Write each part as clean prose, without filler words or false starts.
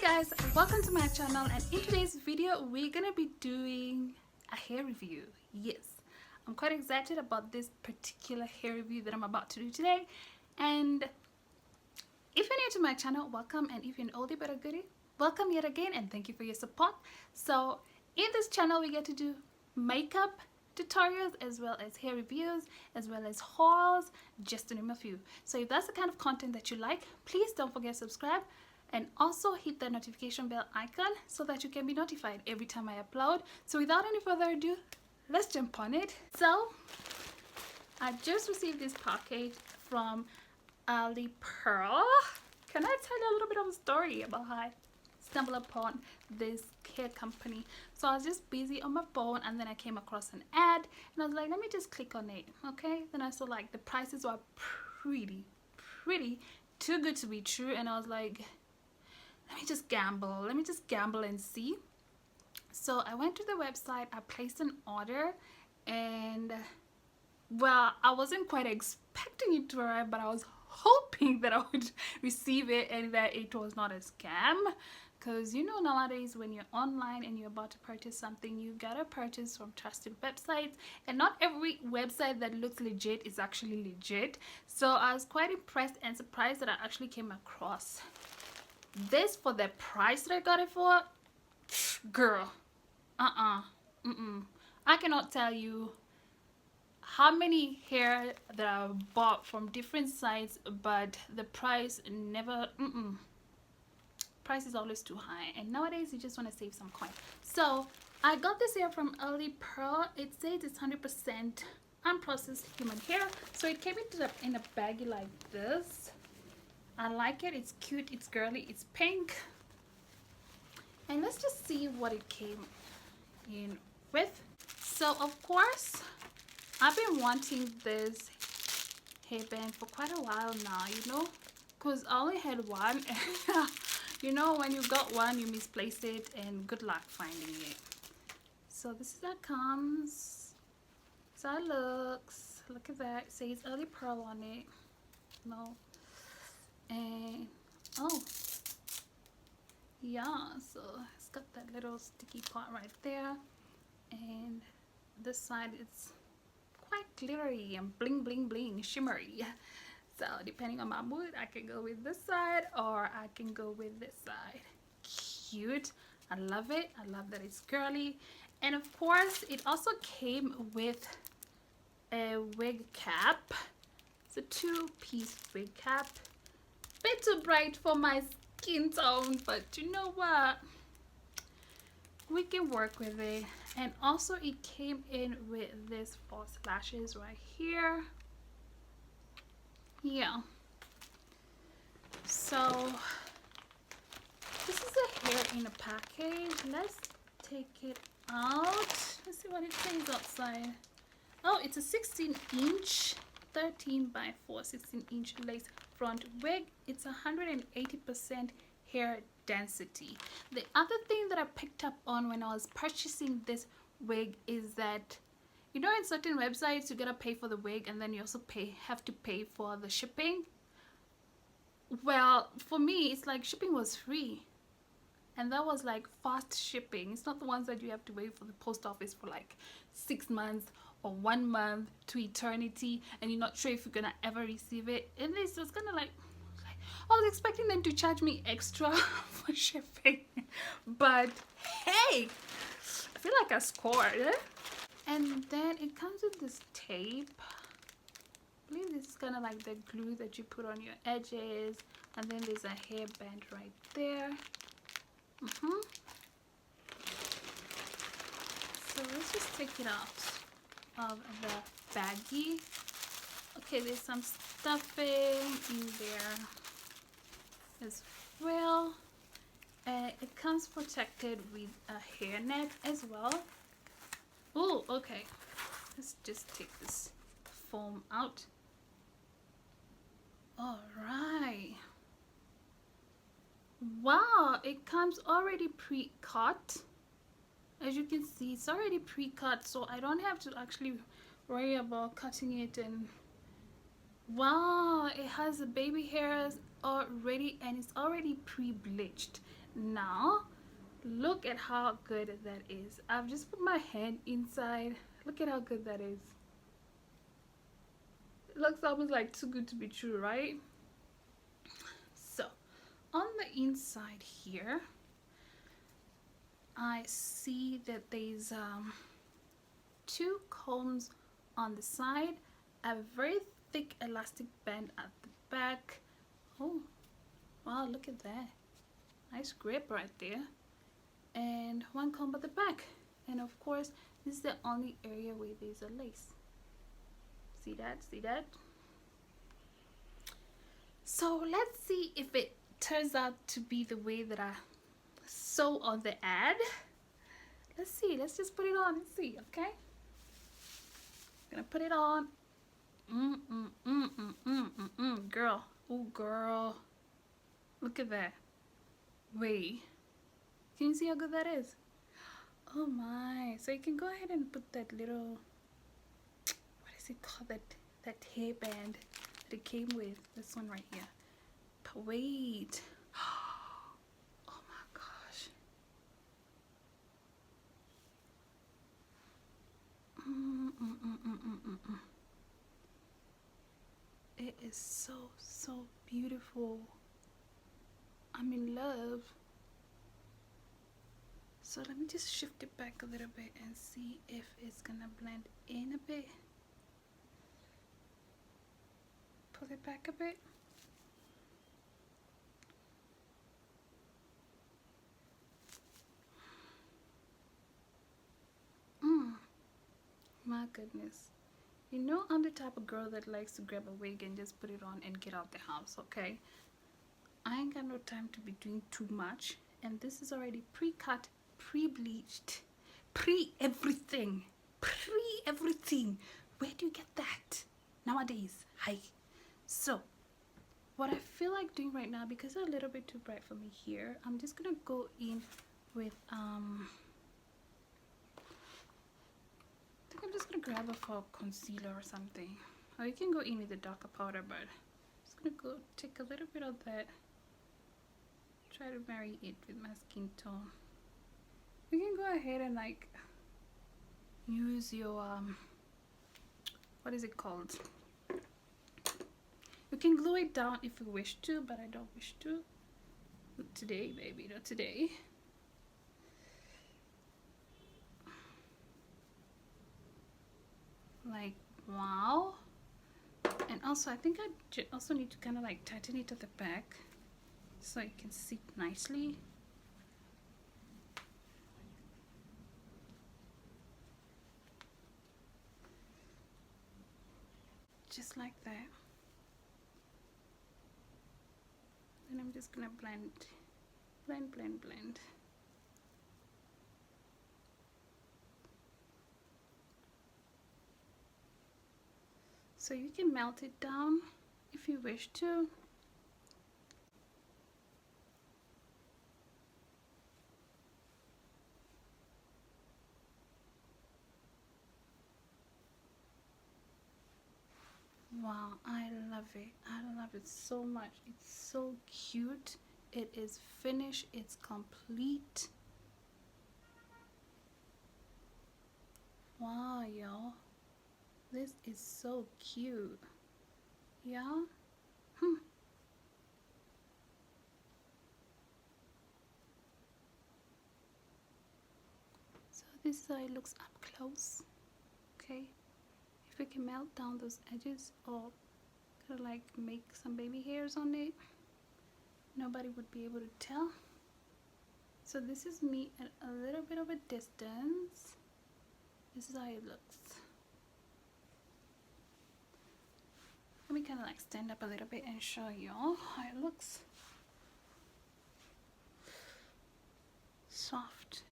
guys, welcome to my channel, and in today's video we're gonna be doing a hair review. Yes, I'm quite excited about this particular hair review that I'm about to do today. And if you're new to my channel, welcome, and if you're an oldie but a goodie, welcome yet again, and thank you for your support. So in this channel we get to do makeup tutorials as well as hair reviews as well as hauls, just to name a few. So if that's the kind of content that you like, please don't forget to subscribe and also hit the notification bell icon so that you can be notified every time I upload. So without any further ado, let's jump on it. So I just received this package from Alipearl. Can I tell you a little bit of a story about how I stumbled upon this hair company? So I was just busy on my phone and then I came across an ad and I was like, let me just click on it. Okay, then I saw like the prices were pretty too good to be true, and I was like, let me just gamble and see. So I went to the website, I placed an order, and well, I wasn't quite expecting it to arrive, but I was hoping that I would receive it and that it was not a scam. Because you know, nowadays when you're online and you're about to purchase something, you gotta purchase from trusted websites, and not every website that looks legit is actually legit. So I was quite impressed and surprised that I actually came across this for the price that I got it for. Girl, I cannot tell you how many hair that I bought from different sites, but the price never, price is always too high, and nowadays you just want to save some coin. So I got this hair from Alipearl. It says it's 100% unprocessed human hair, so it came in a baggie like this. I like it. It's cute, it's girly, it's pink, and let's just see what it came in with. So of course I've been wanting this hairband for quite a while now, you know, because I only had one. You know, when you got one you misplace it, and good luck finding it. So this is how it comes, so it looks. Look at that, it says Alipearl on it. No, and oh yeah, so it's got that little sticky part right there, and this side it's quite glittery and bling shimmery. So depending on my mood, I can go with this side or I can go with this side. Cute, I love it. I love that it's girly, and of course it also came with a wig cap. It's a two-piece wig cap. Bit too bright for my skin tone, but you know what, we can work with it. And also it came in with this false lashes right here. Yeah, so this is a hair in a package. Let's take it out. Let's see what it says outside. Oh, it's a 16-inch 13 by 4 16-inch lace front wig. It's 180% hair density. The other thing that I picked up on when I was purchasing this wig is that, you know, in certain websites you gotta pay for the wig and then you also have to pay for the shipping. Well, for me it's like shipping was free, and that was like fast shipping. It's not the ones that you have to wait for the post office for like 6 months or 1 month to eternity, and you're not sure if you're gonna ever receive it. And this was kind of like, I was expecting them to charge me extra for shipping, but hey, I feel like I scored. And then it comes with this tape. I believe this is kind of like the glue that you put on your edges, and then there's a hairband right there. So let's just take it out of the baggie. Okay, there's some stuffing in there as well, and it comes protected with a hairnet as well. Oh, okay, let's just take this foam out. All right, wow, it comes already pre-cut. As you can see, it's already pre-cut, so I don't have to actually worry about cutting it. And wow, it has the baby hairs already, and it's already pre-bleached. Now look at how good that is. I've just put my hand inside. Look at how good that is. It looks almost like too good to be true, right? So on the inside here, I see that there's 2 combs on the side, a very thick elastic band at the back. Oh wow, look at that, nice grip right there, and 1 comb at the back. And of course, this is the only area where there's a lace. See that? See that? So let's see if it turns out to be the way that I saw on the ad. Let's see. Let's just put it on and see, okay? Gonna put it on. Girl. Oh, girl. Look at that. Wait. Can you see how good that is? Oh my. So you can go ahead and put that little, what is it called? That hairband that it came with. This one right here. But wait. Oh my gosh. It is so beautiful. I'm in love. So let me just shift it back a little bit and see if it's gonna blend in a bit. Pull it back a bit. My goodness. You know, I'm the type of girl that likes to grab a wig and just put it on and get out the house, okay? I ain't got no time to be doing too much. And this is already pre-cut, pre-bleached, pre-everything. Pre-everything. Where do you get that nowadays? Hi. So, what I feel like doing right now, because it's a little bit too bright for me here, I'm just gonna go in with I'm just gonna grab a for concealer or something, or you can go in with a darker powder, but I'm just gonna go take a little bit of that, try to marry it with my skin tone. You can go ahead and like use your what is it called, you can glue it down if you wish to, but I don't wish to. Not today, baby, not today. Like, wow. And also I think I also need to kind of like tighten it at the back so it can sit nicely. Just like that. Then I'm just gonna blend. So you can melt it down if you wish to. Wow, I love it. I love it so much. It's so cute. It is finished. It's complete. Wow, y'all. This is so cute. Yeah? So this is how it looks up close. Okay? If we can melt down those edges or kind of like make some baby hairs on it, nobody would be able to tell. So this is me at a little bit of a distance. This is how it looks. Let me kind of like stand up a little bit and show y'all how it looks. Soft.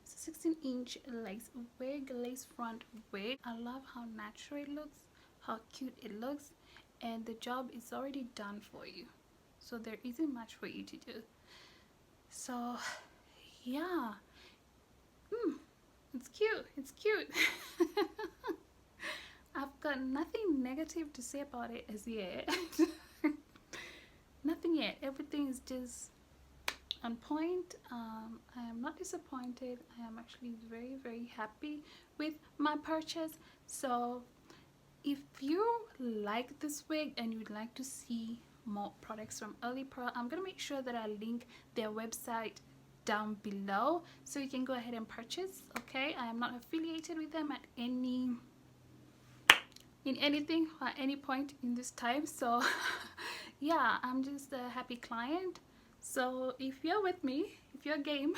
It's a 16-inch lace wig, lace front wig. I love how natural it looks, how cute it looks, and the job is already done for you. So there isn't much for you to do. So yeah, it's cute. It's cute. I've got nothing negative to say about it as yet. Nothing nothing yet. Everything is just on point. I am not disappointed. I am actually very happy with my purchase. So if you like this wig and you'd like to see more products from Alipearl, I'm gonna make sure that I link their website down below so you can go ahead and purchase. Okay, I am not affiliated with them at anything or any point in this time. So yeah, I'm just a happy client. So if you're with me, if you're game,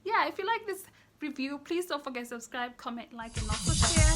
yeah, if you like this review, please don't forget to subscribe, comment, like, and also share.